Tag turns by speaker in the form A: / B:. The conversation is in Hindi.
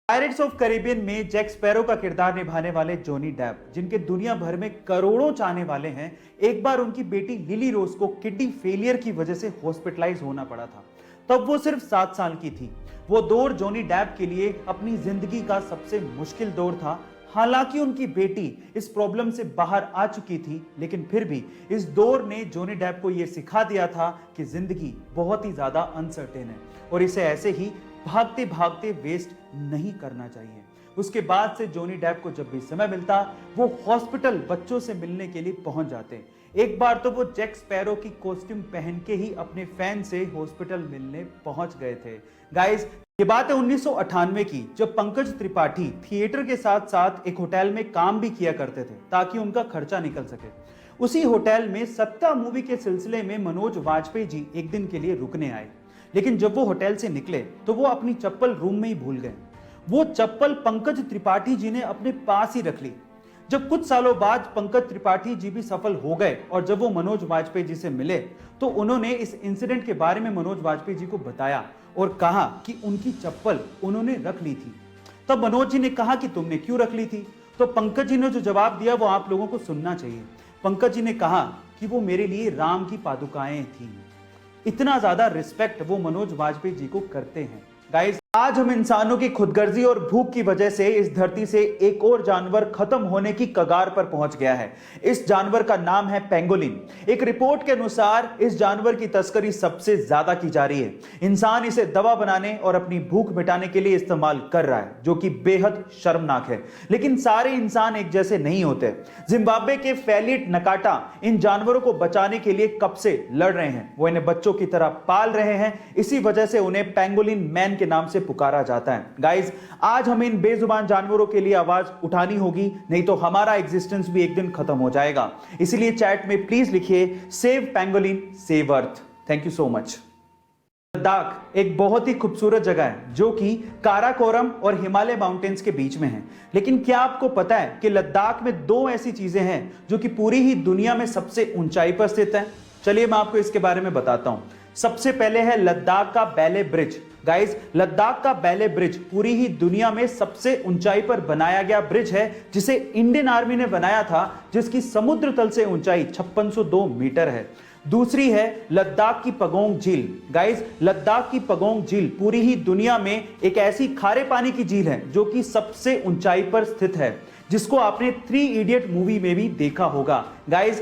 A: पायरेट्स ऑफ कैरिबियन में जैक स्पैरो का किरदार निभाने वाले जॉनी डेप, जिनके दुनिया भर में करोड़ों चाहने वाले हैं, एक बार उनकी बेटी लिली रोज को किडनी फेलियर की वजह से हॉस्पिटलाइज होना पड़ा था। तब वो सिर्फ 7 साल की थी। वो दौर जॉनी डेप के लिए अपनी जिंदगी का सबसे मुश्किल दौर था। हालांकि उनकी बेटी इस प्रॉब्लम से बाहर आ चुकी थी, लेकिन फिर भी इस दौर ने जॉनी डेप को यह सिखा दिया था कि जिंदगी बहुत ही ज्यादा अनसर्टेन है और इसे ऐसे ही भागते भागते वेस्ट नहीं करना चाहिए। उसके बाद से जॉनी डेप को जब भी समय मिलता, वो हॉस्पिटल बच्चों से मिलने के लिए पहुंच जाते। एक बार तो वो जैक स्पैरो की कॉस्ट्यूम पहन के ही अपने फैन से हॉस्पिटल मिलने पहुंच गए थे। गाइस, ये बात है 1998 की, जब पंकज त्रिपाठी थिएटर के साथ साथ एक होटल में काम भी किया करते थे ताकि उनका खर्चा निकल सके। उसी होटल में सत्ता मूवी के सिलसिले में मनोज वाजपेयी जी एक दिन के लिए रुकने आए, लेकिन जब वो होटल से निकले तो वो अपनी चप्पल रूम में ही भूल गए। वो चप्पल पंकज त्रिपाठी जी ने अपने पास ही रख ली। जब कुछ सालों बाद पंकज त्रिपाठी जी भी सफल हो गए और जब वो मनोज वाजपेयी जी से मिले तो उन्होंने इस इंसिडेंट के बारे में मनोज वाजपेयी जी को बताया और कहा कि उनकी चप्पल उन्होंने रख ली थी। तब मनोज जी ने कहा कि तुमने क्यों रख ली थी? तो पंकज जी ने जो जवाब दिया वो आप लोगों को सुनना चाहिए। पंकज जी ने कहा कि वो मेरे लिए राम की पादुकाएं थी। इतना ज्यादा रिस्पेक्ट वो मनोज वाजपेयी जी को करते हैं। गाइस, आज हम इंसानों की खुदगर्जी और भूख की वजह से इस धरती से एक और जानवर खत्म होने की कगार पर पहुंच गया है। इस जानवर का नाम है पेंगोलिन। एक रिपोर्ट के अनुसार इस जानवर की तस्करी सबसे ज्यादा की जा रही है। इंसान इसे दवा बनाने और अपनी भूख मिटाने के लिए इस्तेमाल कर रहा है, जो कि बेहद शर्मनाक है। लेकिन सारे इंसान एक जैसे नहीं होते। जिम्बाब्वे के फैलिट नकाटा इन जानवरों को बचाने के लिए कब से लड़ रहे हैं। वो इन्हें बच्चों की तरह पाल रहे हैं। इसी वजह से उन्हें पेंगोलिन मैन के नाम से पुकारा जाता है। गाइस, आज हमें इन बेजुबान जानवरों के लिए आवाज उठानी होगी, नहीं तो हमारा एग्जिस्टेंस भी एक दिन खत्म हो जाएगा। इसलिए चैट में प्लीज लिखिए save pangolin save earth. Thank you so much. Ladakh एक बहुत ही खूबसूरत जगह है जो कि काराकोरम और हिमालय माउंटेन्स के बीच में है। लेकिन क्या आपको पता है कि लद्दाख में 2 ऐसी चीजें हैं जो कि पूरी ही दुनिया में सबसे ऊंचाई पर स्थित है? चलिए मैं आपको इसके बारे में बताता हूं। सबसे पहले है लद्दाख का बैले ब्रिज। गाइस, लद्दाख का बैले ब्रिज पूरी ही दुनिया में सबसे ऊंचाई पर बनाया गया ब्रिज है, जिसे इंडियन आर्मी ने बनाया था, जिसकी समुद्र तल से ऊंचाई 5602 मीटर है। दूसरी है लद्दाख की पगोंग झील। गाइस, लद्दाख की पगोंग झील पूरी ही दुनिया में एक ऐसी खारे पानी की झील है जो कि सबसे ऊंचाई पर स्थित है, जिसको आपने 3 इडियट मूवी में भी देखा होगा। गाइस,